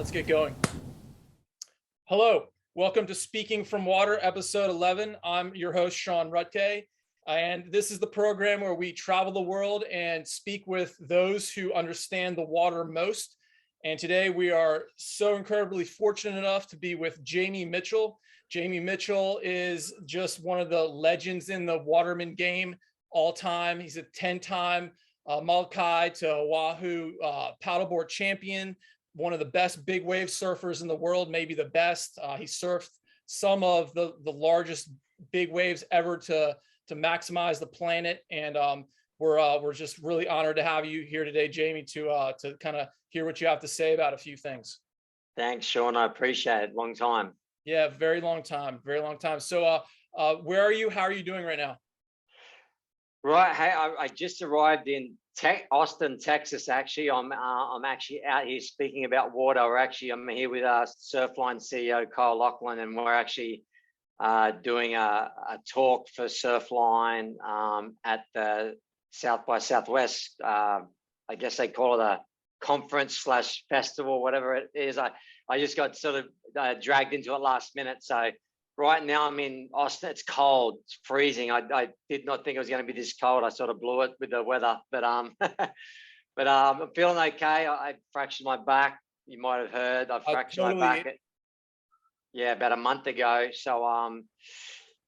Let's get going. Hello, welcome to Speaking from Water, episode 11. I'm your host, Sean Rutke, and this is the program where we travel the world and speak with those who understand the water most. And today we are so incredibly fortunate enough to be with Jamie Mitchell. Jamie Mitchell is just one of the legends in the waterman game all time. He's a 10-time Molokai to Oahu paddleboard champion, one of the best big wave surfers in the world, maybe the best. He surfed some of the largest big waves ever to maximize the planet. And we're just really honored to have you here today, Jamie, to kind of hear what you have to say about a few things. Thanks, Sean. I appreciate it. Long time. Yeah, very long time, very long time. So where are you? How are you doing right now? Right. Hey, I just arrived in Austin, Texas. Actually, I'm actually out here speaking about water. I'm here with Surfline CEO Kyle Lachlan, and we're actually doing a talk for Surfline at the South by Southwest. I guess they call it a conference / festival, whatever it is. I just got sort of dragged into it last minute. So right now I'm in Austin. It's cold. It's freezing. I did not think it was going to be this cold. I sort of blew it with the weather, but but I'm feeling okay. I fractured my back. You might have heard. I fractured my back. About a month ago. So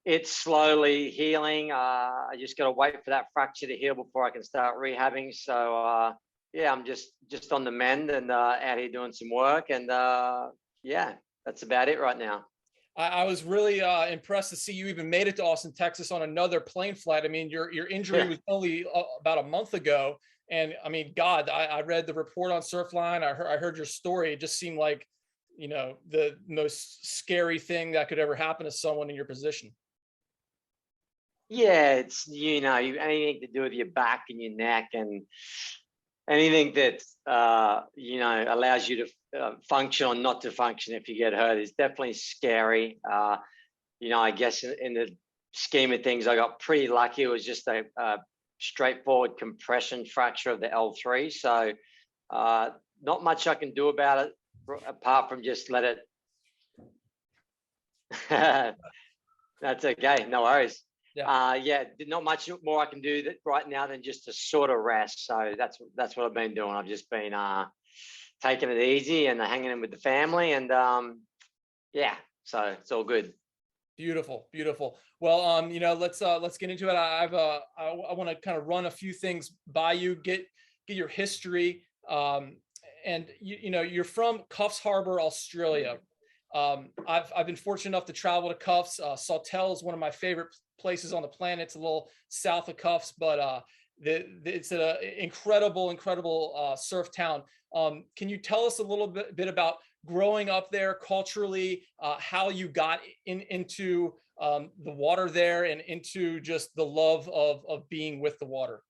it's slowly healing. I just got to wait for that fracture to heal before I can start rehabbing. So yeah, I'm just on the mend and out here doing some work, and yeah, that's about it right now. I was really impressed to see you even made it to Austin, Texas on another plane flight. I mean, your injury was only about a month ago, and I mean, God, I read the report on Surfline. I heard your story. It just seemed like, you know, the most scary thing that could ever happen to someone in your position. Yeah, it's, you know, anything to do with your back and your neck, and anything that you know, allows you to function or not to function if you get hurt is definitely scary. You know, I guess in the scheme of things, I got pretty lucky. It was just a straightforward compression fracture of the L3. So not much I can do about it apart from just let it. That's okay, no worries. Yeah, not much more I can do right now than just to sort of rest. So that's what I've been doing. I've just been taking it easy and hanging in with the family, and yeah, so it's all good. Beautiful, beautiful. Well, you know, let's get into it. I want to kind of run a few things by you, get your history, and you know, you're from Coffs Harbor, Australia. I've been fortunate enough to travel to Coffs. Sawtell is one of my favorite places on the planet. It's a little south of Coffs, but it's an incredible surf town. Can you tell us a little bit about growing up there culturally, how you got into the water there and into just the love of being with the water?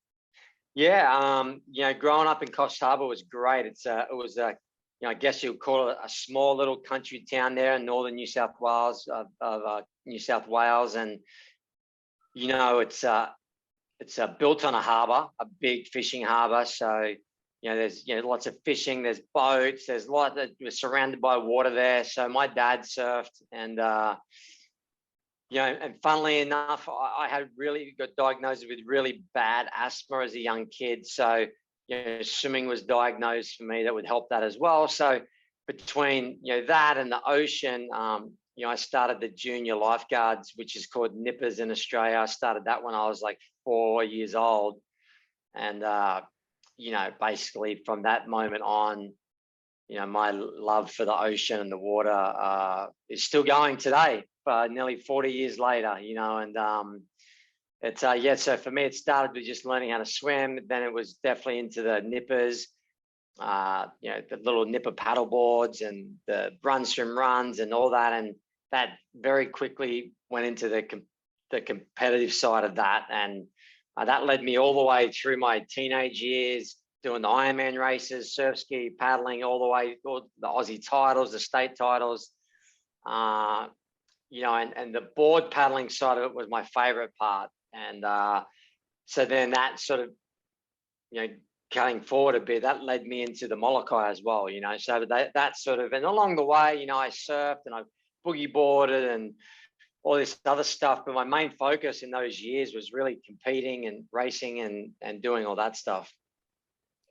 Yeah, you know, growing up in Coffs Harbor was great. It was you know, I guess you'd call it a small little country town there in northern New South Wales, and you know, it's built on a harbour, a big fishing harbour. So you know, there's, you know, lots of fishing. There's boats. There's a lot that was surrounded by water there. So my dad surfed, and you know, and funnily enough, I had really got diagnosed with really bad asthma as a young kid. So you know, swimming was diagnosed for me. That would help that as well. So between, you know, that and the ocean, you know, I started the junior lifeguards, which is called nippers in Australia. I started that when I was like 4 years old, and you know, basically from that moment on, you know, my love for the ocean and the water is still going today, nearly 40 years later. You know, and it's yeah. So for me, it started with just learning how to swim. Then it was definitely into the nippers. You know, the little nipper paddle boards and the run swim runs and all that, and that very quickly went into the competitive side of that, and that led me all the way through my teenage years, doing the Ironman races, surf ski, paddling, all the way to the Aussie titles, the state titles. You know, and the board paddling side of it was my favorite part, and so then that sort of, you know, cutting forward a bit, that led me into the Molokai as well, you know. So that sort of, and along the way, you know, I surfed and I boogie boarded and all this other stuff. But my main focus in those years was really competing and racing and doing all that stuff.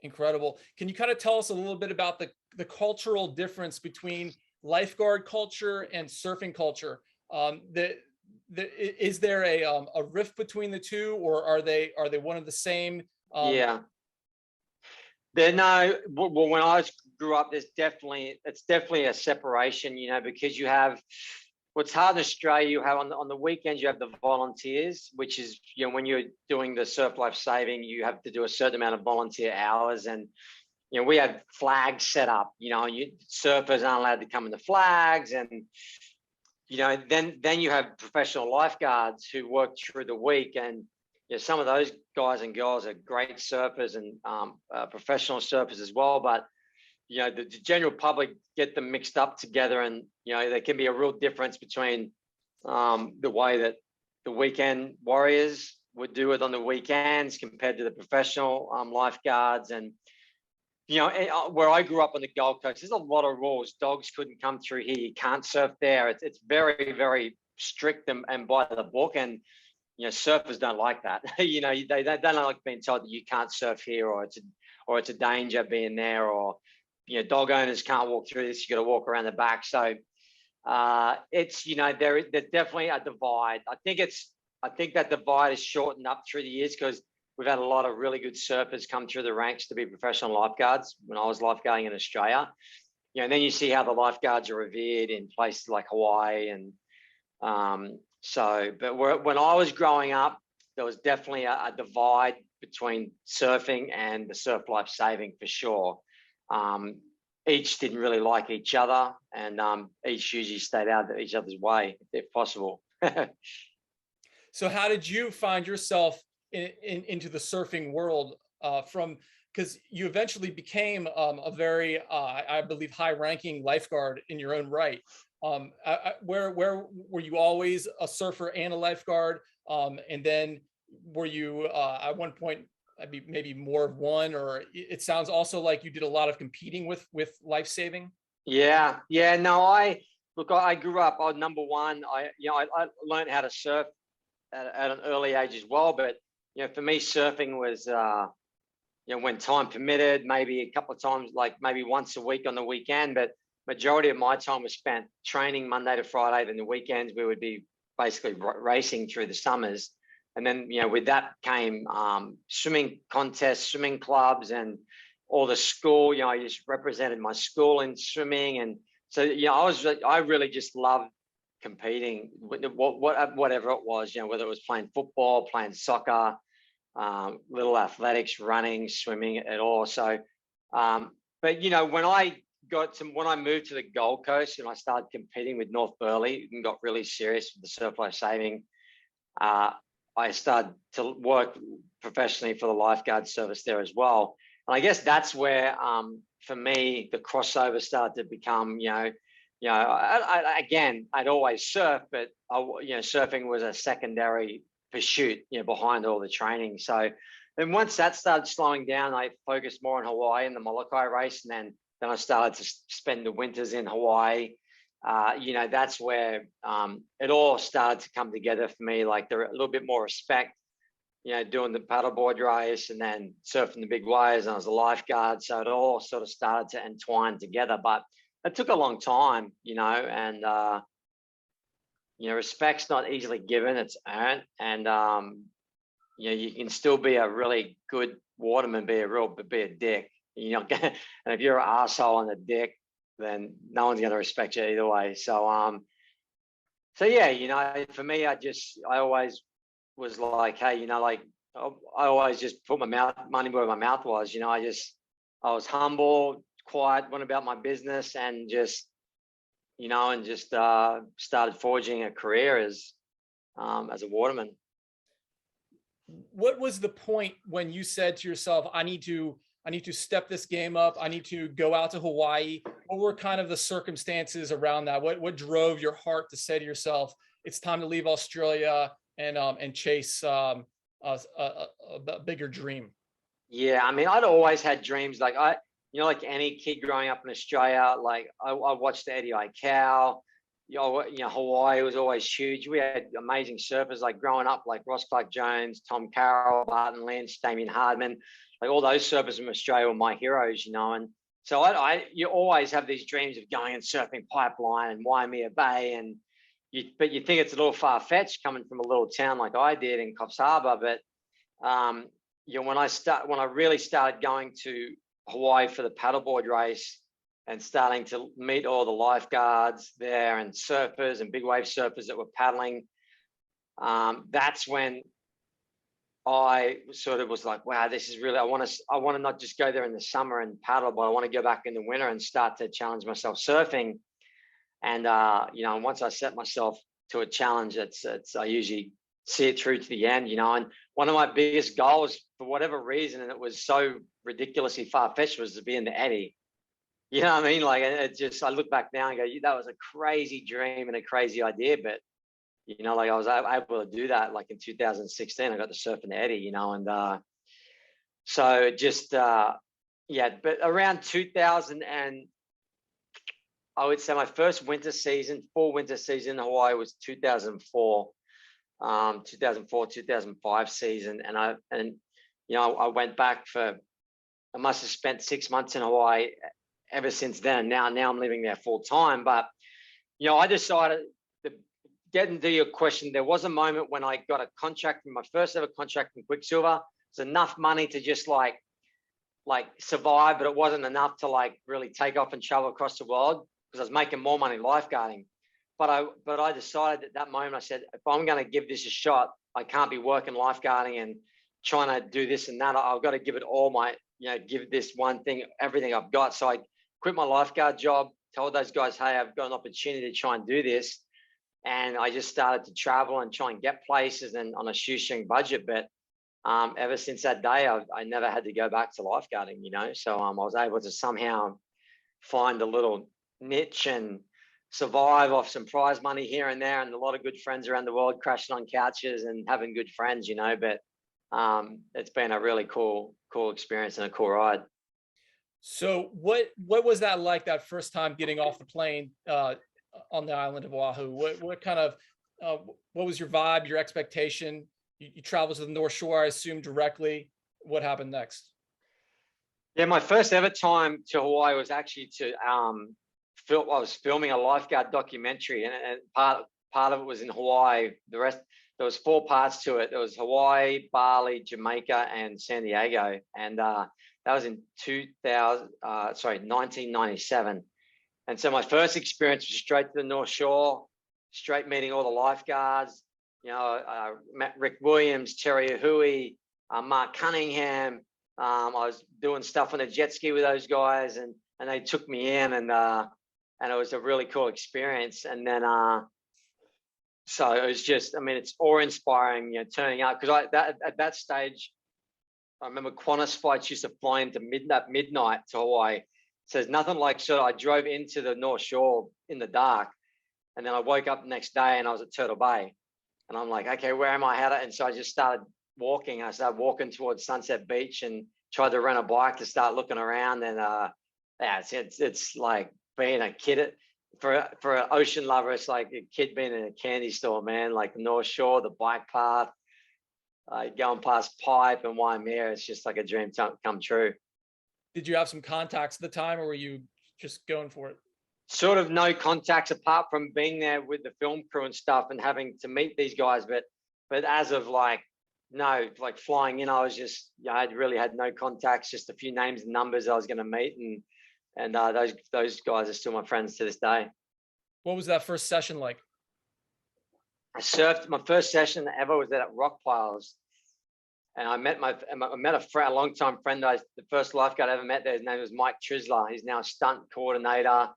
Incredible. Can you kind of tell us a little bit about the cultural difference between lifeguard culture and surfing culture? Is there a rift between the two, or are they one of the same? Yeah. There, no. Well, when I grew up, it's definitely a separation, you know, because you have what's hard in Australia. You have on the weekends, you have the volunteers, which is, you know, when you're doing the surf life saving, you have to do a certain amount of volunteer hours, and you know, we have flags set up. You know, surfers aren't allowed to come in the flags, and you know, then you have professional lifeguards who work through the week, and you know, some of those guys and girls are great surfers and professional surfers as well. But you know, the general public get them mixed up together, and you know, there can be a real difference between the way that the weekend warriors would do it on the weekends compared to the professional lifeguards. And you know, where I grew up on the Gold Coast, there's a lot of rules. Dogs couldn't come through here. You can't surf there. It's very, very strict and by the book. And you know, surfers don't like that. You know, they don't like being told that you can't surf here, or it's a danger being there, or you know, dog owners can't walk through this. You got to walk around the back. So it's, you know, there's definitely a divide. I think that divide is shortened up through the years because we've had a lot of really good surfers come through the ranks to be professional lifeguards when I was lifeguarding in Australia. You know, and then you see how the lifeguards are revered in places like Hawaii. And but when I was growing up, there was definitely a divide between surfing and the surf life saving for sure. Each didn't really like each other, and each usually stayed out of each other's way if possible. So how did you find yourself into the surfing world because you eventually became a very, I believe, high-ranking lifeguard in your own right. Where were you always a surfer and a lifeguard? And then were you at one point maybe more of one, or it sounds also like you did a lot of competing with life saving? Yeah. No, I grew up. Number one, I learned how to surf at an early age as well. But you know, for me, surfing was you know, when time permitted, maybe a couple of times, like maybe once a week on the weekend. But majority of my time was spent training Monday to Friday. Then the weekends we would be basically racing through the summers. And then, you know, with that came swimming contests, swimming clubs, and all the school. You know, I just represented my school in swimming, and so you know, I really just loved competing, whatever it was. You know, whether it was playing football, playing soccer, little athletics, running, swimming, at all. So, but you know, when I moved to the Gold Coast and I started competing with North Burleigh and got really serious with the surf life saving, I started to work professionally for the lifeguard service there as well. And I guess that's where, for me, the crossover started to become, I'd always surf, but surfing was a secondary pursuit, behind all the training. So then once that started slowing down, I focused more on Hawaii and the Molokai race, and then I started to spend the winters in Hawaii. That's where it all started to come together for me. Like there a little bit more respect, doing the paddleboard race and then surfing the big waves, and I was a lifeguard. So it all sort of started to entwine together, but it took a long time, and respect's not easily given, it's earned. And you can still be a really good waterman, be a dick, and if you're an asshole and a dick, then no one's going to respect you either way. So yeah, for me, I always was like, hey, I always just put my money where my mouth was. I was humble, quiet, went about my business, and just started forging a career as a waterman. What was the point when you said to yourself, I need to step this game up, I need to go out to Hawaii? What were kind of the circumstances around that? What drove your heart to say to yourself, it's time to leave Australia and chase a bigger dream? Yeah, I mean, I'd always had dreams. Like like any kid growing up in Australia, like I watched the Eddie Cow. Hawaii was always huge. We had amazing surfers like growing up, like Ross Clark Jones, Tom Carroll, Barton Lynch, Damien Hardman. Like all those surfers from Australia were my heroes, And so you always have these dreams of going and surfing Pipeline and Waimea Bay, but you think it's a little far fetched coming from a little town like I did in Coffs Harbor. But when I really started going to Hawaii for the paddleboard race and starting to meet all the lifeguards there and surfers and big wave surfers that were paddling, that's when I sort of was like, wow, this is really, I want to not just go there in the summer and paddle, but I want to go back in the winter and start to challenge myself surfing. And, once I set myself to a challenge, I usually see it through to the end, and one of my biggest goals for whatever reason, and it was so ridiculously far-fetched, was to be in the Eddie. You know what I mean? Like, I look back now and go, that was a crazy dream and a crazy idea, but like I was able to do that. Like in 2016, I got to surf in the Eddie, and so just but around 2000 and I would say my first full winter season in Hawaii was 2004, 2005 season, and I went back I must have spent 6 months in Hawaii ever since then. Now I'm living there full time, but I decided. Getting to your question, there was a moment when I got a contract, my first ever contract in Quicksilver. It's enough money to just like survive, but it wasn't enough to like really take off and travel across the world because I was making more money lifeguarding. But I decided at that moment, I said, if I'm going to give this a shot, I can't be working lifeguarding and trying to do this and that. I've got to give it all give this one thing, everything I've got. So I quit my lifeguard job, told those guys, hey, I've got an opportunity to try and do this. And I just started to travel and try and get places and on a shoestring budget. But ever since that day, I never had to go back to lifeguarding, So I was able to somehow find a little niche and survive off some prize money here and there and a lot of good friends around the world crashing on couches and having good friends, But it's been a really cool experience and a cool ride. So what was that like that first time getting off the plane on the island of Oahu? What kind of what was your vibe, your expectation? You traveled to the North Shore, I assume, directly. What happened next? Yeah, my first ever time to Hawaii was actually to I was filming a lifeguard documentary, and part of it was in Hawaii. The rest, there was 4 parts to it. There was Hawaii, Bali, Jamaica, and San Diego, and that was in 1997. And so my first experience was straight to the North Shore, straight meeting all the lifeguards. Met Rick Williams, Terry Ahui, Mark Cunningham. I was doing stuff on a jet ski with those guys, and they took me in, and it was a really cool experience. And then, so it was just, it's awe-inspiring, turning up, because at that stage, I remember Qantas flights used to fly into midnight to Hawaii. So there's nothing like, so I drove into the North Shore in the dark, and then I woke up the next day and I was at Turtle Bay, and I'm like, okay, where am I at? And so I just started walking. I started walking towards Sunset Beach and tried to rent a bike to start looking around. And it's like being a kid for an ocean lover. It's like a kid being in a candy store, man. Like the North Shore, the bike path, going past Pipe and Waimea. It's just like a dream come true. Did you have some contacts at the time, or were you just going for it? Sort of no contacts apart from being there with the film crew and stuff and having to meet these guys. But as of flying in, I was just, I really had no contacts, just a few names and numbers I was going to meet. And those guys are still my friends to this day. What was that first session like? I surfed, my first session ever was at Rock Piles. And I met a longtime friend. The first lifeguard I ever met there, his name was Mike Trisler. He's now a stunt coordinator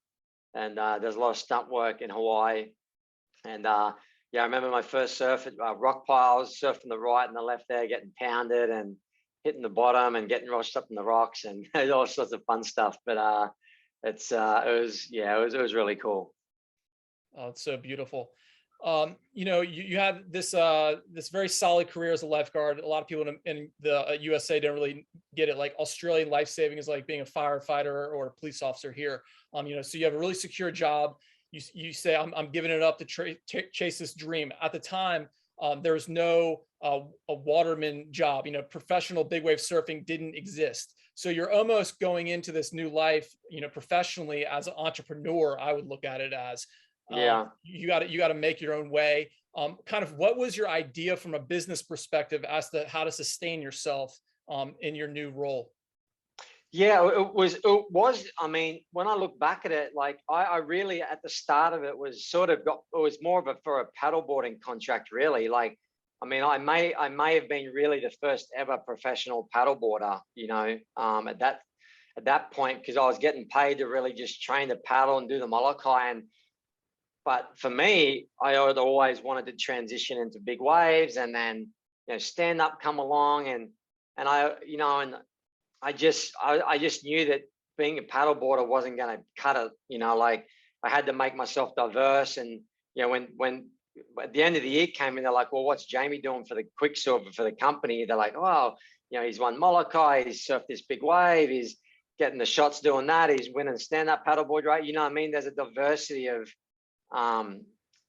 and does a lot of stunt work in Hawaii. And I remember my first surf at Rock Piles, surfing the right and the left there, getting pounded and hitting the bottom and getting washed up in the rocks and all sorts of fun stuff. But it was really cool. Oh, it's so beautiful. You know, you had this this very solid career as a lifeguard. A lot of people in the USA don't really get it. Like Australian life saving is like being a firefighter or a police officer here. You know, so you have a really secure job. You say I'm giving it up to chase this dream. At the time, there was no a waterman job. You know, professional big wave surfing didn't exist. So you're almost going into this new life, you know, professionally as an entrepreneur. I would look at it as. Yeah. You got to make your own way. Kind of what was your idea from a business perspective as to how to sustain yourself in your new role? Yeah, it was, I mean, when I look back at it, like I really, at the start of it was sort of it was more of a, for a paddleboarding contract, really. Like, I mean, I may have been really the first ever professional paddleboarder, you know, at that point, because I was getting paid to really just train the paddle and do the Molokai. But for me, I had always wanted to transition into big waves, and then, you know, stand up come along, and I, you know, and I just knew that being a paddleboarder wasn't going to cut it. You know, like I had to make myself diverse. And you know, when at the end of the year came in, they're like, "Well, what's Jamie doing for the Quicksilver for the company?" They're like, "Oh, you know, he's won Molokai, he's surfed this big wave, he's getting the shots doing that, he's winning stand-up paddleboard, right?" You know what I mean? There's a diversity of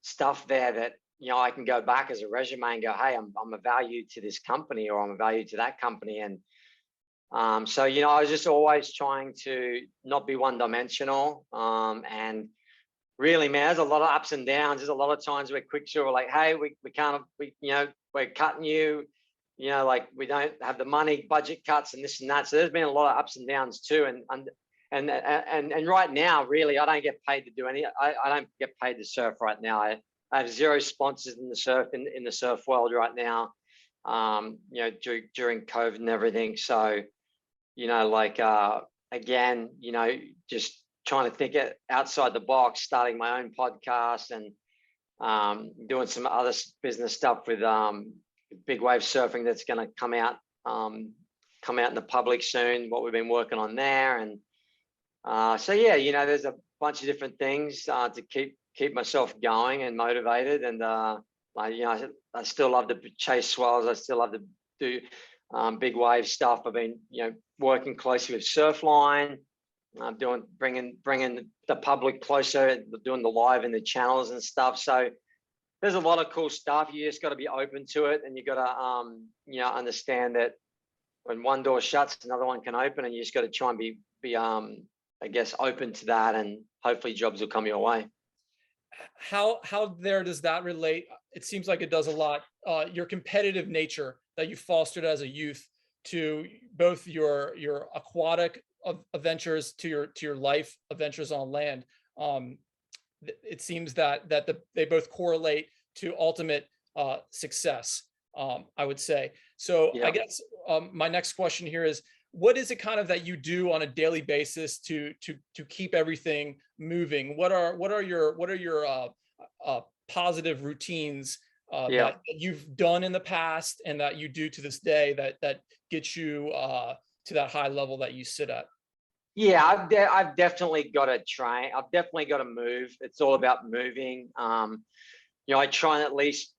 stuff there that, you know, I can go back as a resume and go, "Hey, I'm a value to this company, or I'm a value to that company." And so, you know, I was just always trying to not be one-dimensional. And really, man, there's a lot of ups and downs. There's a lot of times where Quicksilver were like, "Hey, we can't, you know, we're cutting you, you know, like we don't have the money, budget cuts and this and that." So there's been a lot of ups and downs too. And right now, really, I don't get paid to do any. I don't get paid to surf right now. I have zero sponsors in the surf in the surf world right now. You know, during COVID and everything. So, you know, like again, you know, just trying to think outside the box, starting my own podcast, and doing some other business stuff with big wave surfing that's going to come out in the public soon. What we've been working on there. And so yeah, you know, there's a bunch of different things to keep myself going and motivated. And you know, I still love to chase swells. I still love to do big wave stuff. I've been, you know, working closely with Surfline, bringing the public closer, doing the live in the channels and stuff. So there's a lot of cool stuff. You just got to be open to it, and you got to you know, understand that when one door shuts, another one can open, and you just got to try and be I guess open to that, and hopefully jobs will come your way. How there does that relate? It seems like it does a lot. Your competitive nature that you fostered as a youth to both your aquatic adventures to your life adventures on land. It seems that they both correlate to ultimate success. I would say. So Yeah. I guess my next question here is, what is it kind of that you do on a daily basis to keep everything moving? What are your positive routines that you've done in the past and that you do to this day that gets you to that high level that you sit at? Yeah, I've definitely got to train. I've definitely got to move. It's all about moving. You know, I try and at least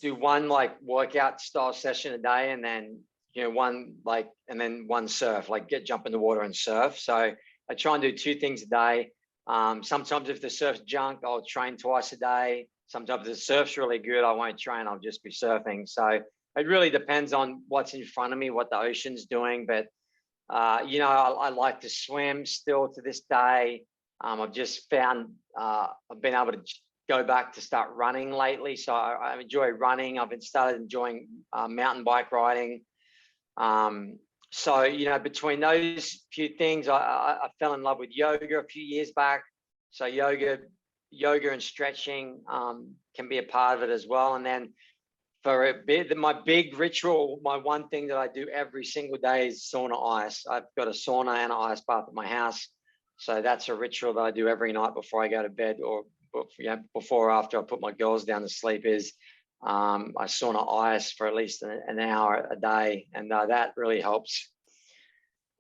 do one like workout style session a day, and then, you know, one surf, like jump in the water and surf. So I try and do 2 things a day. Sometimes if the surf's junk, I'll train twice a day. Sometimes if the surf's really good, I won't train. I'll just be surfing. So it really depends on what's in front of me, what the ocean's doing. But you know, I like to swim still to this day. I've just found I've been able to go back to start running lately. So I enjoy running. I've started enjoying mountain bike riding. So, you know, between those few things, I fell in love with yoga a few years back. So yoga and stretching can be a part of it as well. And then for a bit, my big ritual, my one thing that I do every single day is sauna ice. I've got a sauna and an ice bath at my house. So that's a ritual that I do every night before I go to bed, or before or after I put my girls down to sleep, is I sauna ice for at least an hour a day. And that really helps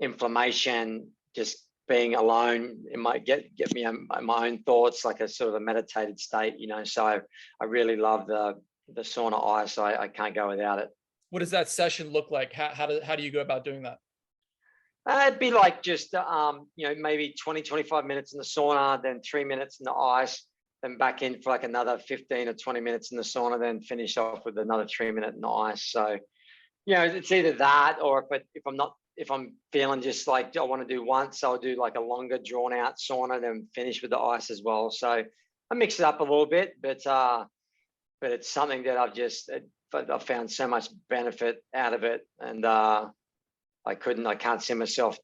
inflammation, just being alone, it might get me in my own thoughts, like a sort of a meditated state, so I really love the sauna ice. I can't go without it. What does that session look like? How do you go about doing that? It'd be like just maybe 20-25 minutes in the sauna, then 3 minutes in the ice, then back in for like another 15 or 20 minutes in the sauna, then finish off with another 3 minute in the ice. So it's either that, or if I'm feeling just like I want to do once, I'll do like a longer drawn out sauna, then finish with the ice as well. So I mix it up a little bit, but it's something that I've found so much benefit out of it, and I can't see myself,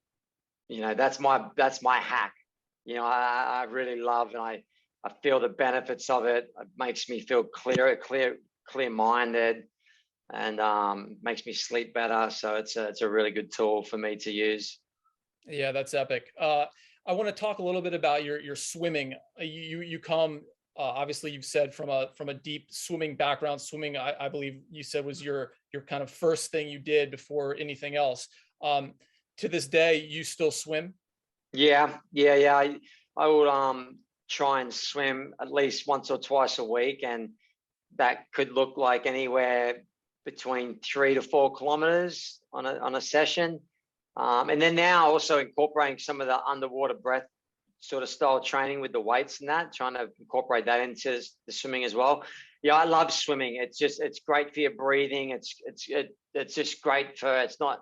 that's my hack. I really love, and I feel the benefits of it. It makes me feel clear minded, and makes me sleep better. So it's a really good tool for me to use. Yeah, that's epic. I want to talk a little bit about your swimming. You come, obviously you've said from a deep swimming background. Swimming, I believe you said, was your kind of first thing you did before anything else. To this day, you still swim? Yeah. I will try and swim at least once or twice a week, and that could look like anywhere between 3 to 4 kilometers on a session. And then now also incorporating some of the underwater breath sort of style training with the weights and that, trying to incorporate that into the swimming as well. Yeah, I love swimming. It's great for your breathing. It's just great for, it's not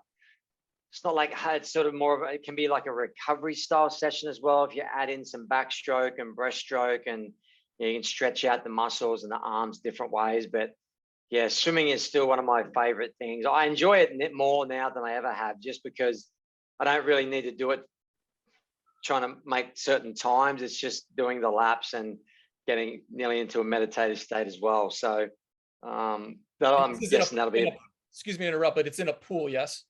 like, it's sort of it can be like a recovery style session as well. If you add in some backstroke and breaststroke, and you can stretch out the muscles and the arms different ways. But yeah, swimming is still one of my favorite things. I enjoy it more now than I ever have, just because I don't really need to do it trying to make certain times. It's just doing the laps and getting nearly into a meditative state as well. So I'm guessing that'll be. Excuse me to interrupt, but it's in a pool, yes?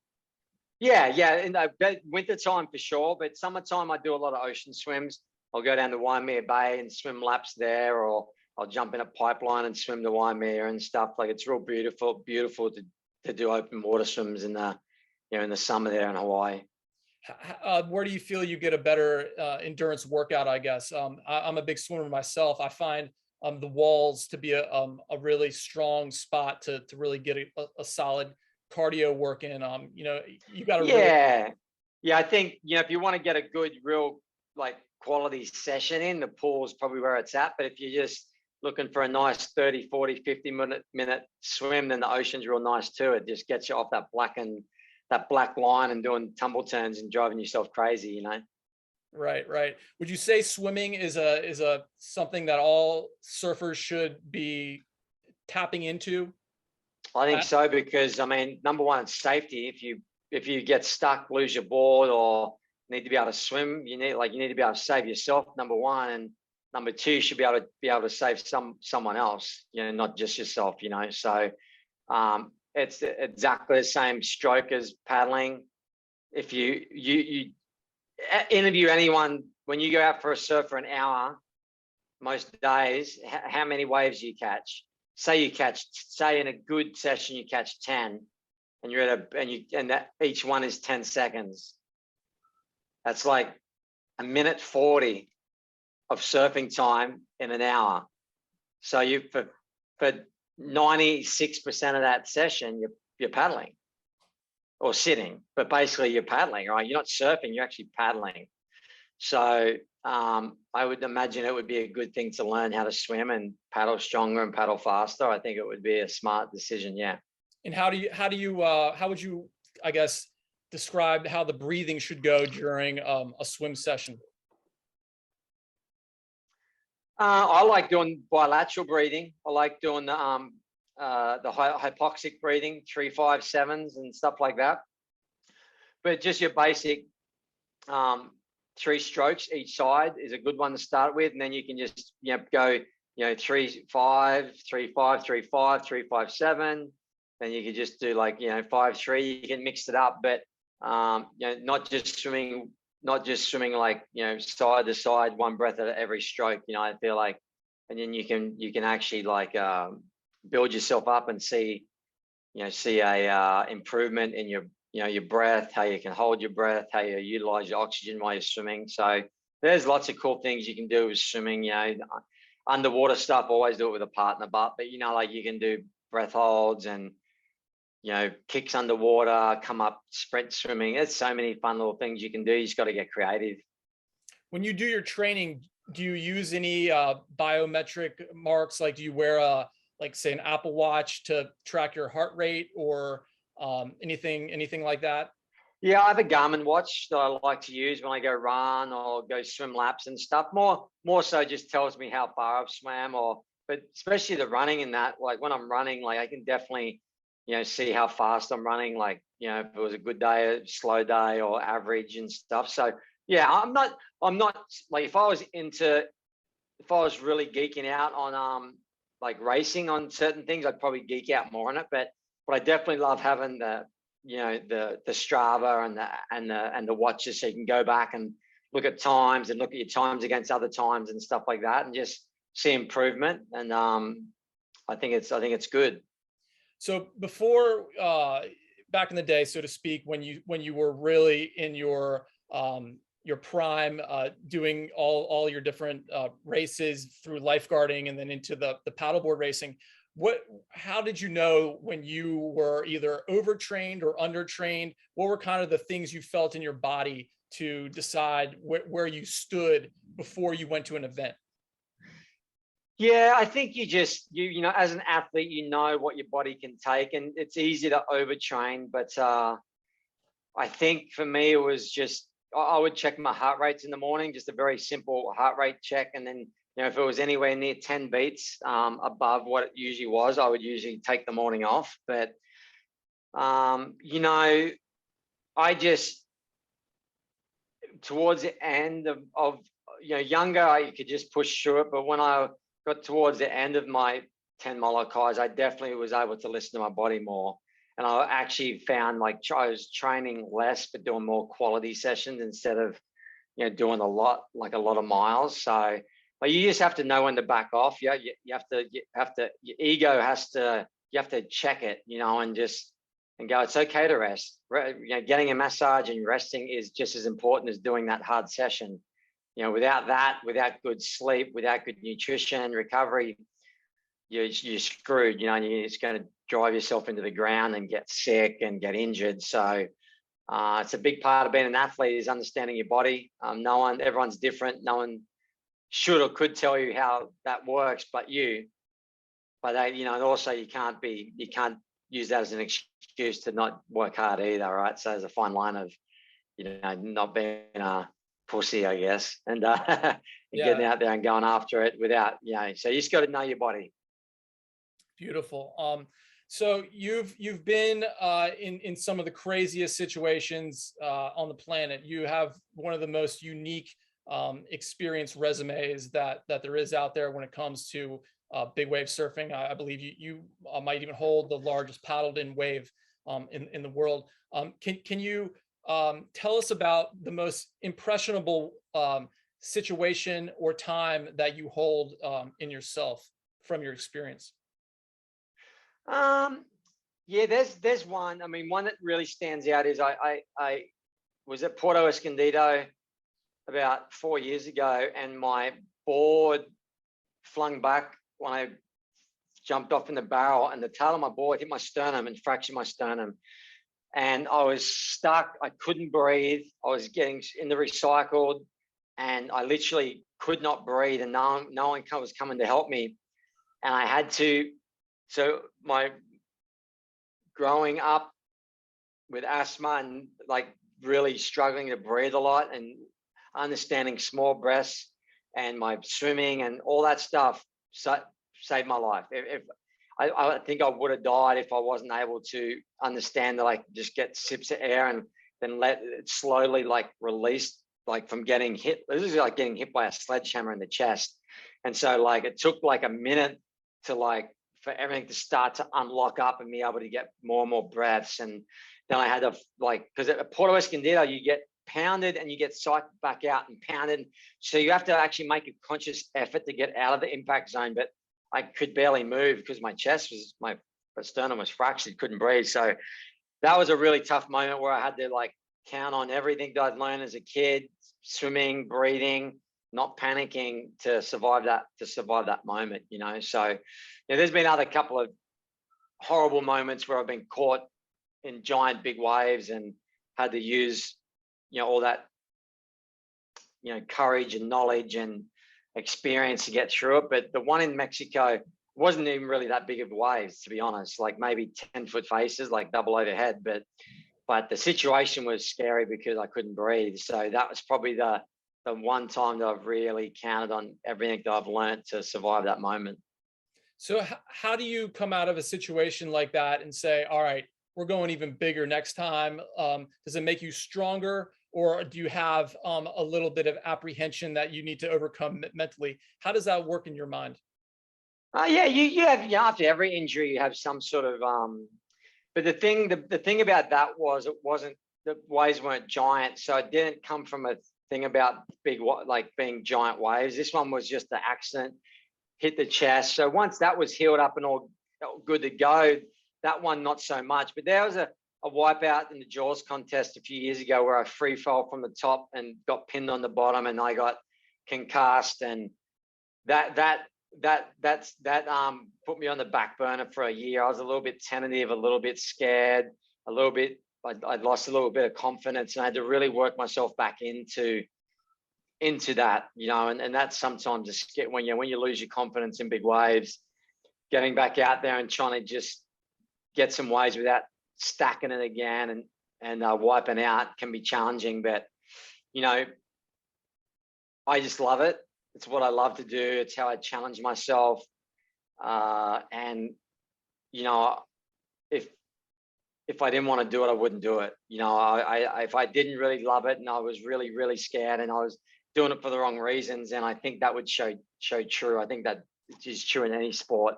Yeah. In the winter time for sure, but summertime I do a lot of ocean swims. I'll go down to Waimea Bay and swim laps there, or I'll jump in a pipeline and swim to Waimea and stuff. Like, it's real beautiful to do open water swims in the summer there in Hawaii. Where do you feel you get a better endurance workout? I guess I'm a big swimmer myself. I find the walls to be a really strong spot to really get a solid cardio work in. You got to I think if you want to get a good real like quality session in, the pool is probably where it's at. But if you're just looking for a nice 30, 40, 50 minute swim, then the ocean's real nice too. It just gets you off that black line and doing tumble turns and driving yourself crazy, Right. Would you say swimming is a something that all surfers should be tapping into? I think so, because number one, it's safety. If you get stuck, lose your board, or need to be able to swim, you need to be able to save yourself, number one, and number two, you should be able to save someone else, not just yourself, So it's exactly the same stroke as paddling. If you interview anyone, when you go out for a surf for an hour, most days, how many waves do you catch? Say in a good session you catch 10, and you're that each one is 10 seconds. That's like a minute 40 of surfing time in an hour. So for 96% of that session, you're paddling or sitting, but basically you're paddling, right? You're not surfing, you're actually paddling. So I would imagine it would be a good thing to learn how to swim and paddle stronger and paddle faster. I think it would be a smart decision. Yeah. And how would you, I guess, describe how the breathing should go during a swim session? I like doing bilateral breathing. I like doing the hypoxic breathing, 3, 5, 7s and stuff like that. But just your basic 3 strokes each side is a good one to start with, and then you can just go 3, 5, 3, 5, 3, 5, 3, 5, 7. Then you can just do 5, 3. You can mix it up, but not just swimming like side to side, one breath at every stroke. I feel like, and then you can actually build yourself up and see a improvement in your breath, how you can hold your breath, how you utilize your oxygen while you're swimming. So there's lots of cool things you can do with swimming. Underwater stuff, always do it with a partner, but like you can do breath holds and kicks underwater, come up, sprint swimming. There's so many fun little things you can do. You just got to get creative. When you do your training, do you use any biometric marks? Like, do you wear like say an Apple Watch to track your heart rate, or anything like that? Yeah, I have a Garmin watch that I like to use when I go run or go swim laps and stuff. More so just tells me how far I've swam, but especially the running in that, like when I'm running, like I can definitely, see how fast I'm running, like, if it was a good day, a slow day, or average and stuff. So yeah, I'm not like, if I was really geeking out on like racing on certain things, I'd probably geek out more on it. But I definitely love having the Strava and the watches, so you can go back and look at times and look at your times against other times and stuff like that, and just see improvement. And I think it's good. So before, back in the day, so to speak, when you were really in your prime, doing all your different races through lifeguarding and then into the paddleboard racing, how did you know when you were either overtrained or undertrained? What were kind of the things you felt in your body to decide where you stood before you went to an event? Yeah, I think you just, as an athlete, what your body can take, and it's easy to overtrain. But I think for me, it was just, I would check my heart rates in the morning, just a very simple heart rate check. And then, if it was anywhere near 10 beats above what it usually was, I would usually take the morning off. But, I just, towards the end of younger, I could just push through it. But when I got towards the end of my 10 Molokai, I definitely was able to listen to my body more. And I actually found like I was training less, but doing more quality sessions instead of, doing a lot of miles. So, but you just have to know when to back off. You have to, your ego has to, you have to check it, and go, it's okay to rest. Getting a massage and resting is just as important as doing that hard session. Without that, without good sleep, without good nutrition, recovery, you're screwed. You're just going to drive yourself into the ground and get sick and get injured. So it's a big part of being an athlete, is understanding your body. Everyone's different. No one should or could tell you how that works, but you. But and also you can't use that as an excuse to not work hard either, right? So there's a fine line of, not being a pussy, I guess, and getting out there and going after it without, so you just got to know your body. Beautiful. So you've been in some of the craziest situations on the planet. You have one of the most unique experience resumes that there is out there when it comes to big wave surfing. I believe you might even hold the largest paddled in wave in the world. Can you tell us about the most impressionable situation or time that you hold in yourself from your experience? Yeah, there's one. I mean, one that really stands out is I was at Porto Escondido about 4 years ago, and my board flung back when I jumped off in the barrel, and the tail of my board hit my sternum and fractured my sternum. And I was stuck. I couldn't breathe. I was getting in the recycled, and I literally could not breathe, and no one was coming to help me. And I had to, so my growing up with asthma and like really struggling to breathe a lot and understanding small breaths and my swimming and all that stuff saved my life. If I think I would have died if I wasn't able to understand that I could just get sips of air and then let it slowly like release, like from getting hit. This is like getting hit by a sledgehammer in the chest. And so like it took like a minute to like for everything to start to unlock up and be able to get more and more breaths. And then I had to like, because at Porto Escondido, you get pounded and you get psyched back out and pounded. So you have to actually make a conscious effort to get out of the impact zone. But I could barely move because my sternum was fractured, couldn't breathe. So that was a really tough moment where I had to like count on everything that I'd learned as a kid, swimming, breathing, not panicking to survive that moment, you know. So there's been other couple of horrible moments where I've been caught in giant big waves and had to use, all that, courage and knowledge and experience to get through it. But the one in Mexico wasn't even really that big of waves, to be honest, like maybe 10-foot faces, like double overhead. But the situation was scary because I couldn't breathe. So that was probably the one time that I've really counted on everything that I've learned to survive that moment. So how do you come out of a situation like that and say, all right, we're going even bigger next time? Does it make you stronger, or do you have a little bit of apprehension that you need to overcome mentally? How does that work in your mind? Yeah, you have, after every injury, you have some sort of, but the thing about that was it wasn't, the waves weren't giant. So it didn't come from a thing about like being giant waves. This one was just the accident, hit the chest. So once that was healed up and all good to go, that one, not so much. But there was a wipeout in the Jaws contest a few years ago where I free fell from the top and got pinned on the bottom and I got concussed, and that put me on the back burner for a year. I was a little bit tentative, a little bit scared, a little bit, I'd lost a little bit of confidence, and I had to really work myself back into that, and that's sometimes a skit when you lose your confidence in big waves, getting back out there and trying to just get some waves without stacking it again and wiping out can be challenging. But I just love it. It's what I love to do. It's how I challenge myself. And if I didn't want to do it, I wouldn't do it. If I didn't really love it and I was really, really scared and I was doing it for the wrong reasons, and I think that would show true. I think that is true in any sport.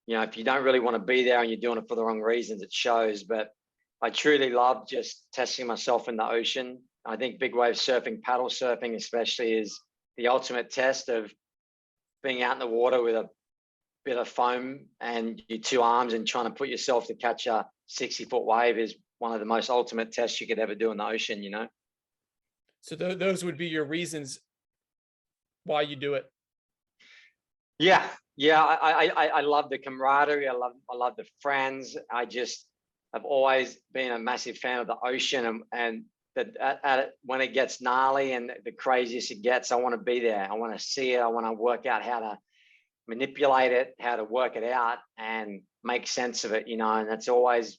If you don't really want to be there and you're doing it for the wrong reasons, it shows. But I truly love just testing myself in the ocean. I think big wave surfing, paddle surfing especially, is the ultimate test of being out in the water with a bit of foam and your two arms and trying to put yourself to catch a 60-foot wave is one of the most ultimate tests you could ever do in the ocean, So those would be your reasons why you do it. Yeah. I love the camaraderie. I love the friends. I've always been a massive fan of the ocean, and when it gets gnarly and the craziest it gets, I want to be there. I want to see it. I want to work out how to manipulate it, how to work it out and make sense of it, and that's always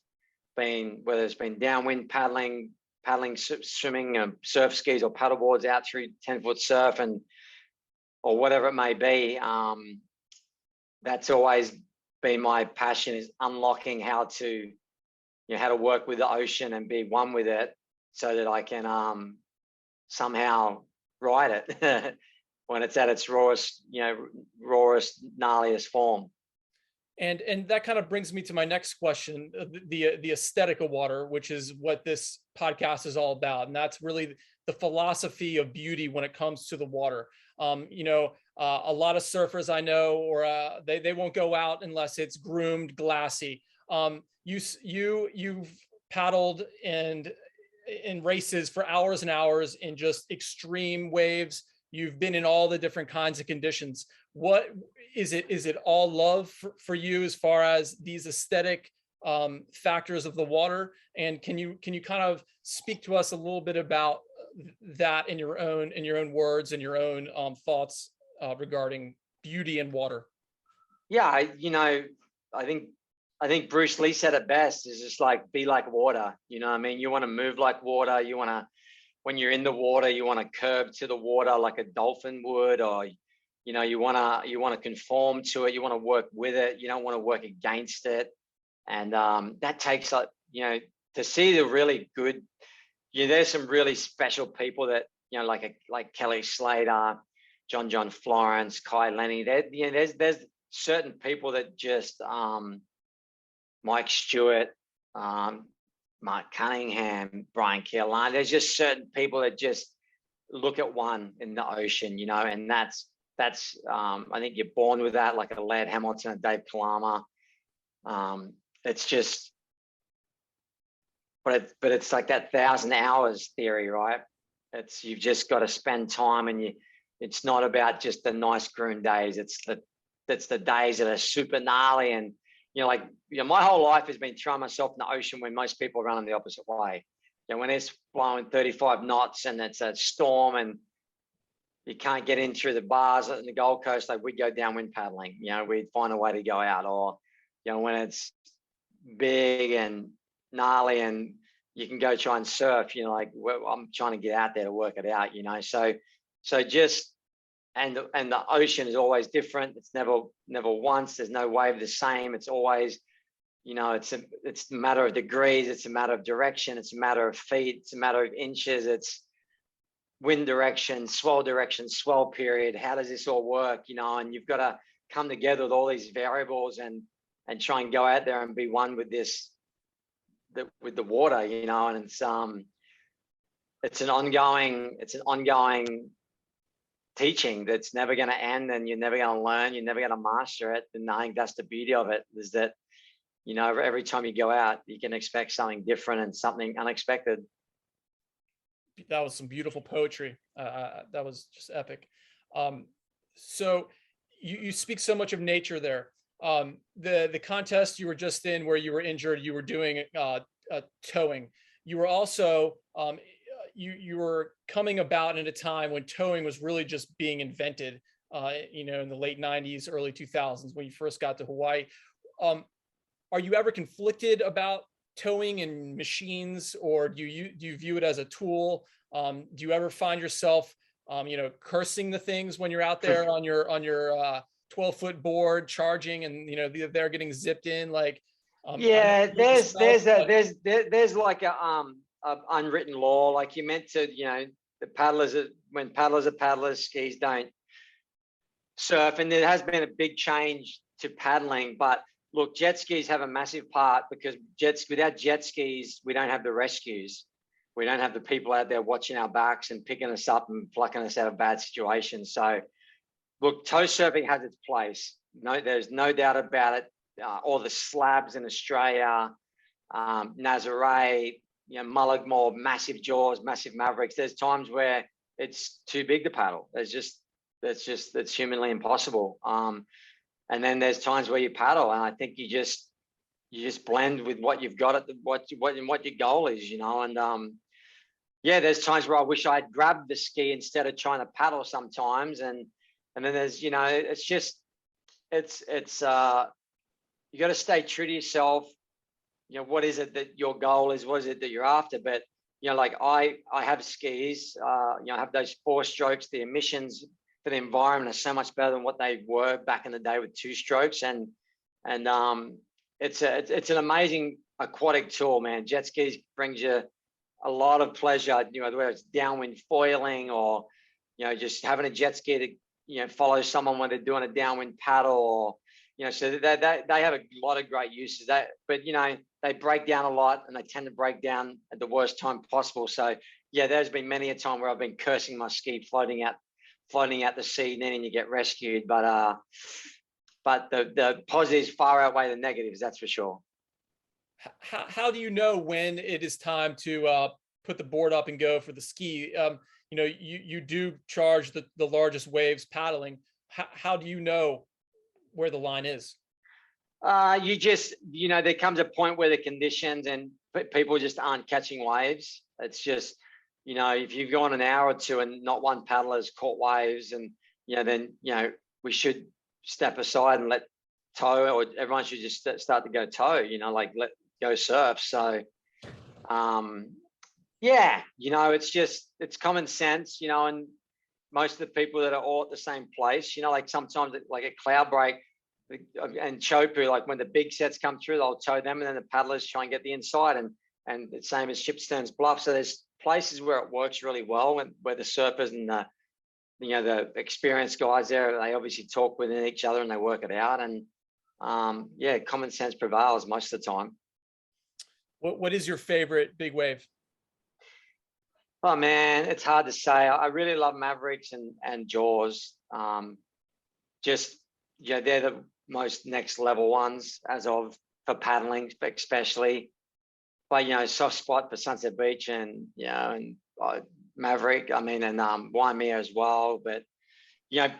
been, whether it's been downwind paddling, swimming, surf skis or paddle boards out through 10-foot surf or whatever it may be. That's always been my passion, is unlocking how to work with the ocean and be one with it, so that I can somehow ride it when it's at its rawest, gnarliest form. And that kind of brings me to my next question, the aesthetic of water, which is what this podcast is all about. And that's really the philosophy of beauty when it comes to the water. A lot of surfers I know, or they won't go out unless it's groomed, glassy. You've paddled in races for hours and hours in just extreme waves. You've been in all the different kinds of conditions. What is it? Is it all love for you as far as these aesthetic factors of the water? And can you kind of speak to us a little bit about that in your own words and your own thoughts regarding beauty and water? Yeah, I think Bruce Lee said it best, is just like, be like water. You want to move like water. You want to, when you're in the water, you want to curve to the water like a dolphin would, or, you want to conform to it. You want to work with it. You don't want to work against it. And that takes, to see the really good, there's some really special people that, like Kelly Slater, John Florence, Kai Lenny. There's certain people that just, Mike Stewart, Mark Cunningham, Brian Keelan. There's just certain people that just look at one in the ocean, and that's I think you're born with that, like a Laird Hamilton, a Dave Kalama. It's just, but it's like that 1,000 hours theory, right? You've just got to spend time, and it's not about just the nice groom days. It's the days that are super gnarly, and my whole life has been throwing myself in the ocean when most people are running the opposite way. When it's blowing 35 knots and it's a storm and you can't get in through the bars in the Gold Coast, like we'd go downwind paddling. We'd find a way to go out. Or when it's big and gnarly and you can go try and surf, I'm trying to get out there to work it out. So just and the ocean is always different. It's never once. There's no wave the same. It's always, it's a matter of degrees. It's a matter of direction. It's a matter of feet. It's a matter of inches. It's wind direction, swell period. How does this all work? And you've got to come together with all these variables and try and go out there and be one with with the water, and it's an ongoing teaching that's never going to end, and you're never going to learn, you're never going to master it. And I think that's the beauty of it, is that every time you go out, you can expect something different and something unexpected. That was some beautiful poetry. That was just epic. So you speak so much of nature there. The contest you were just in, where you were injured, you were doing towing. You were also you were coming about in a time when towing was really just being invented, in the late 90s, early 2000s, when you first got to Hawaii. Are you ever conflicted about towing and machines, or do you view it as a tool? Do you ever find yourself, cursing the things when you're out there on your 12-foot board charging, and they're getting zipped in? Like, there's like a unwritten law. Like, you're meant to, when paddlers are paddlers, skis don't surf. And there has been a big change to paddling, but look, jet skis have a massive part, because without jet skis, we don't have the rescues. We don't have the people out there watching our backs and picking us up and plucking us out of bad situations. So look, tow surfing has its place. No, there's no doubt about it. All the slabs in Australia, Nazare, Mullaghmore, massive jaws, massive mavericks. There's times where it's too big to paddle. That's humanly impossible. And then there's times where you paddle, and I think you just blend with what you've got at what your goal is, And there's times where I wish I'd grabbed the ski instead of trying to paddle sometimes. And then there's, it's you got to stay true to yourself. What is it that your goal is? What is it that you're after? But like I have skis. I have those 4 strokes. The emissions for the environment are so much better than what they were back in the day with 2 strokes. And it's an amazing aquatic tool, man. Jet skis brings you a lot of pleasure. Whether it's downwind foiling, or just having a jet ski to follow someone when they're doing a downwind paddle, or so they have a lot of great uses. But they break down a lot, and they tend to break down at the worst time possible. So there's been many a time where I've been cursing my ski floating out the sea, needing to get rescued. But the positives far outweigh the negatives, that's for sure. How do you know when it is time to put the board up and go for the ski? You do charge the largest waves paddling. How do you know where the line is? You just, there comes a point where the conditions and people just aren't catching waves. It's just, if you've gone an hour or two and not one paddler's caught waves, and then we should step aside and let tow, or everyone should just start to go tow. Like let go surf. So, it's common sense. And most of the people that are all at the same place, like sometimes like a cloud break and Chopu, like when the big sets come through, they'll tow them, and then the paddlers try and get the inside, and the same as Shipsterns Bluff. So there's places where it works really well, where the surfers and the experienced guys there, they obviously talk within each other and they work it out. And common sense prevails most of the time. What is your favorite big wave? Oh man, it's hard to say. I really love Mavericks and Jaws. They're the most next level ones for paddling, especially. but soft spot for Sunset Beach and Maverick. I mean, and Waimea as well. But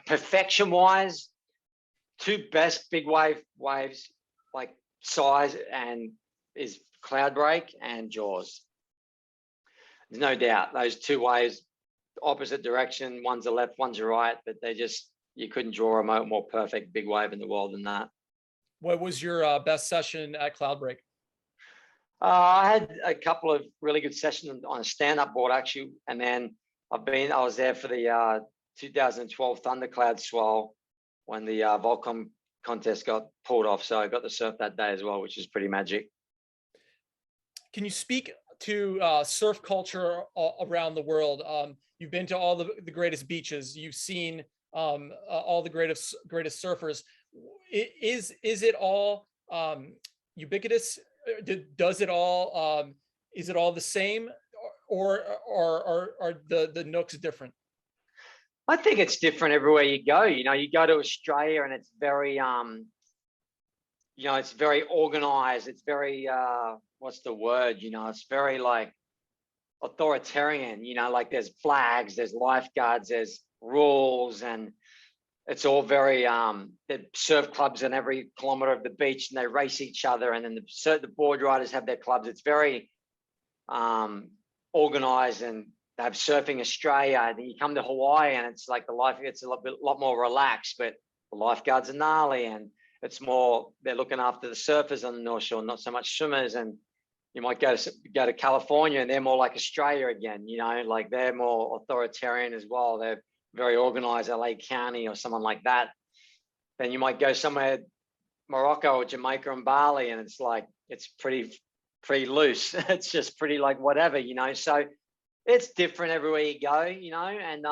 perfection wise, two best big waves like size and is Cloudbreak and Jaws. There's no doubt those two waves, opposite direction. One's a left, one's a right, but you couldn't draw a more perfect big wave in the world than that. What was your best session at Cloudbreak? I had a couple of really good sessions on a stand-up board actually, and then I was there for the 2012 Thundercloud Swell when the Volcom contest got pulled off. So I got to surf that day as well, which is pretty magic. Can you speak to surf culture around the world? You've been to all the greatest beaches. You've seen all the greatest surfers. Is it all ubiquitous? Does it all? Is it all the same, or are the nooks different? I think it's different everywhere you go. You go to Australia and it's very, it's very organized. It's very, what's the word? It's very like authoritarian. Like there's flags, there's lifeguards, there's rules, and it's all very. There's surf clubs in every kilometer of the beach, and they race each other. And then the board riders have their clubs. It's very organized, and they have Surfing Australia. And then you come to Hawaii, and it's like it's a lot more relaxed, but the lifeguards are gnarly, and it's more they're looking after the surfers on the North Shore, not so much swimmers. And you might go to California, and they're more like Australia again. Like they're more authoritarian as well. They're very organized, LA County or someone like that. Then you might go somewhere, Morocco or Jamaica and Bali, and it's like it's pretty loose. It's just pretty like whatever, So it's different everywhere you go, and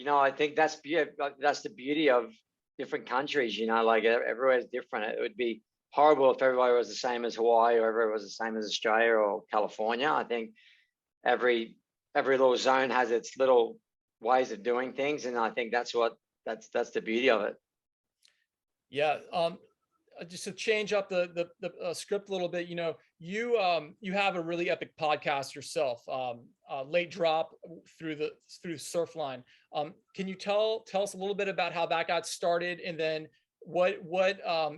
I think that's the beauty of different countries, like everywhere is different. It would be horrible if everybody was the same as Hawaii or everywhere was the same as Australia or California. I think every little zone has its little ways of doing things, and I think that's the beauty of it. Yeah. Just to change up the script a little bit, you have a really epic podcast yourself, Late Drop through Surfline. Can you tell us a little bit about how that got started, and then what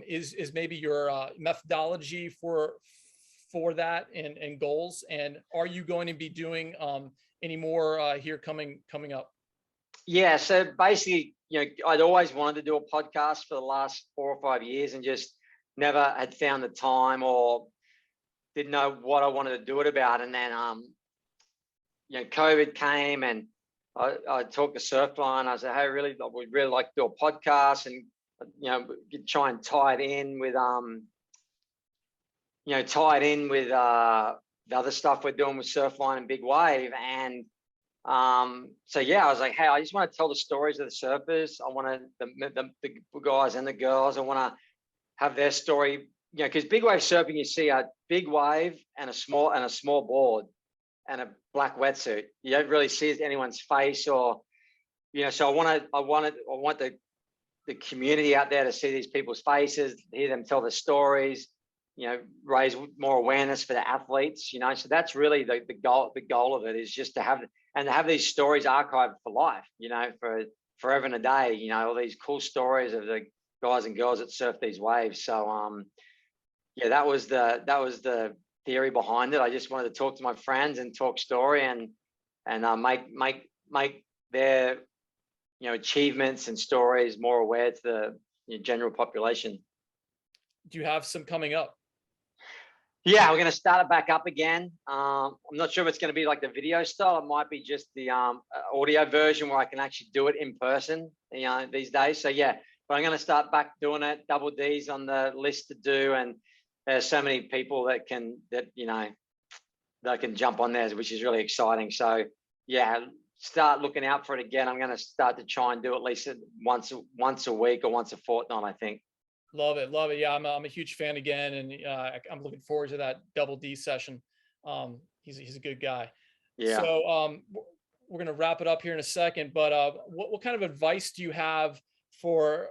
is maybe your methodology for that and goals, and are you going to be doing any more here coming up? Yeah, so basically, I'd always wanted to do a podcast for the last 4 or 5 years and just never had found the time or didn't know what I wanted to do it about. And then, COVID came, and I talked to Surfline. I said, hey, we'd really like to do a podcast, and, try and tie it in with, the other stuff we're doing with Surfline and Big Wave. And so I was like, hey, I just want to tell the stories of the surfers. I want the guys and the girls. I want to have their story, because big wave surfing, you see a big wave and a small board and a black wetsuit. You don't really see anyone's face, or so I want the community out there to see these people's faces, hear them tell their stories, raise more awareness for the athletes, so that's really the goal of it, is just to have these stories archived for life, for forever and a day, all these cool stories of the guys and girls that surf these waves. So that was the theory behind it. I just wanted to talk to my friends and talk story and make their achievements and stories more aware to the general population. Do you have some coming up? Yeah, we're going to start it back up again. I'm not sure if it's going to be like the video style. It might be just the audio version where I can actually do it in person, these days. So yeah, but I'm going to start back doing it. Double D's on the list to do, and there's so many people that can jump on there, which is really exciting. So yeah, start looking out for it again. I'm going to start to try and do at least once a week or once a fortnight, I think. Love it. Yeah, I'm a huge fan again, and I'm looking forward to that Double D session. He's a good guy. Yeah. So we're gonna wrap it up here in a second, but what kind of advice do you have for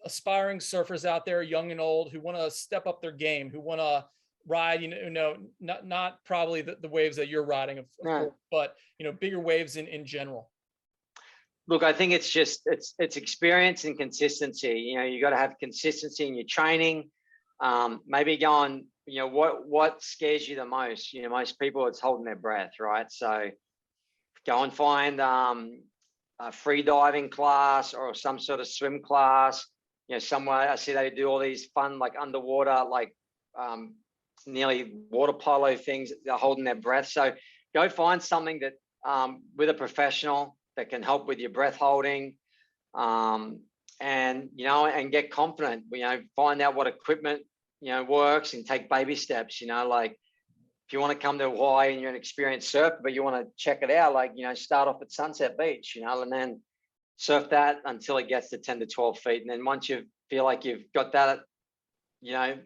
aspiring surfers out there, young and old, who want to step up their game, who want to ride, not probably the waves that you're riding, of No. course, but bigger waves in general? Look, I think it's just it's experience and consistency. You got to have consistency in your training. Maybe go on. What scares you the most? Most people, it's holding their breath, right? So go and find a free diving class or some sort of swim class. Somewhere I see they do all these fun, like underwater, like nearly water polo things. They're holding their breath. So go find something that with a professional that can help with your breath holding, and get confident. Find out what equipment works and take baby steps. Like if you want to come to Hawaii and you're an experienced surfer, but you want to check it out, like start off at Sunset Beach, and then surf that until it gets to 10 to 12 feet, and then once you feel like you've got that,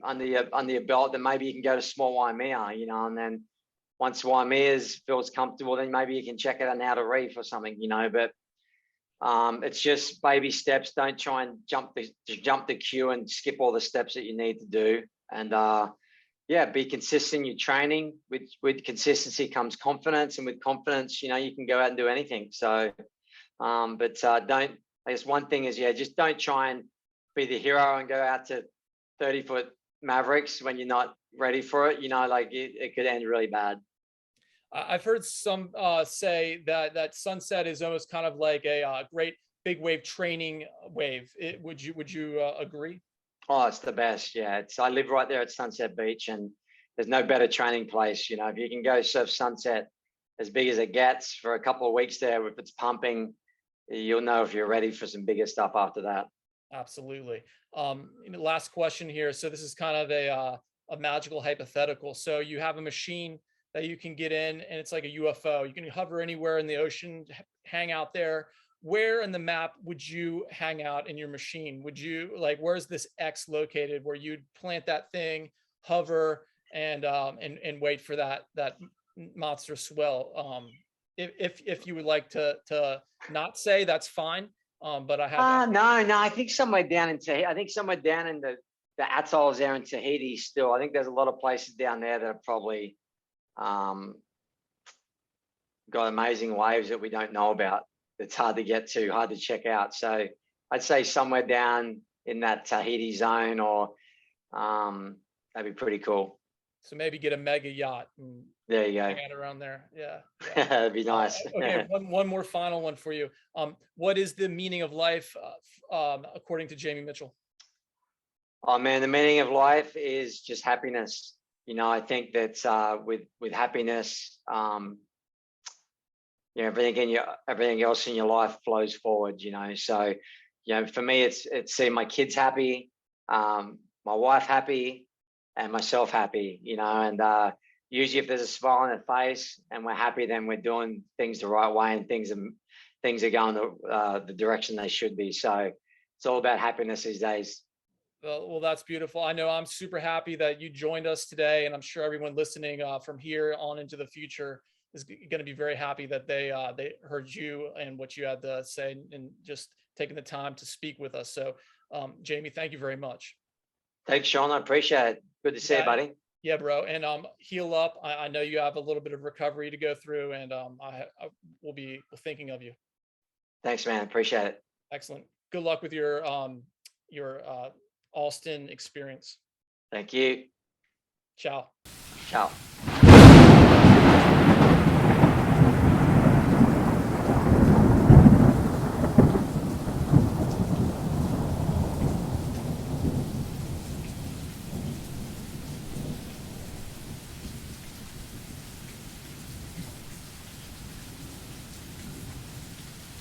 under your belt, then maybe you can go to small Waimea, and then once Waimea feels comfortable, then maybe you can check it on Outer Reef or something, but it's just baby steps. Don't try and jump the queue and skip all the steps that you need to do. And be consistent in your training. With consistency comes confidence, and with confidence, you can go out and do anything. So, I guess one thing is, just don't try and be the hero and go out to 30-foot Mavericks when you're not ready for it. It could end really bad. I've heard some say that Sunset is almost kind of like a great big wave training wave. Would you agree? Oh, it's the best. Yeah, I live right there at Sunset Beach, and there's no better training place. If you can go surf Sunset as big as it gets for a couple of weeks there, if it's pumping, you'll know if you're ready for some bigger stuff after that. Absolutely. Last question here. So this is kind of a magical hypothetical. So you have a machine that you can get in, and it's like a UFO. You can hover anywhere in the ocean, hang out there. Where in the map would you hang out in your machine? Would you where's this X located where you'd plant that thing, hover, and wait for that monster swell? If you would like to not say, that's fine. But I have no, I think somewhere down in Tahiti. I think somewhere down in the atolls there in Tahiti still. I think there's a lot of places down there that are probably got amazing waves that we don't know about. It's hard to get to, hard to check out. So I'd say somewhere down in that Tahiti zone, or that'd be pretty cool. So maybe get a mega yacht. There you go. Hang out around there. Yeah. That'd be nice. Okay, one more final one for you. What is the meaning of life according to Jamie Mitchell? Oh man, the meaning of life is just happiness. I think that with happiness, everything else in your life flows forward. So for me, it's seeing my kids happy, my wife happy, and myself happy. And usually, if there's a smile on their face and we're happy, then we're doing things the right way, and things are going the direction they should be. So it's all about happiness these days. Well, that's beautiful. I know I'm super happy that you joined us today, and I'm sure everyone listening from here on into the future is going to be very happy that they heard you and what you had to say, and just taking the time to speak with us. So, Jamie, thank you very much. Thanks, Sean. I appreciate it. Good to see you, buddy. Yeah, bro. And heal up. I know you have a little bit of recovery to go through, and I will be thinking of you. Thanks, man. Appreciate it. Excellent. Good luck with your Austin experience. Thank you. Ciao. Ciao.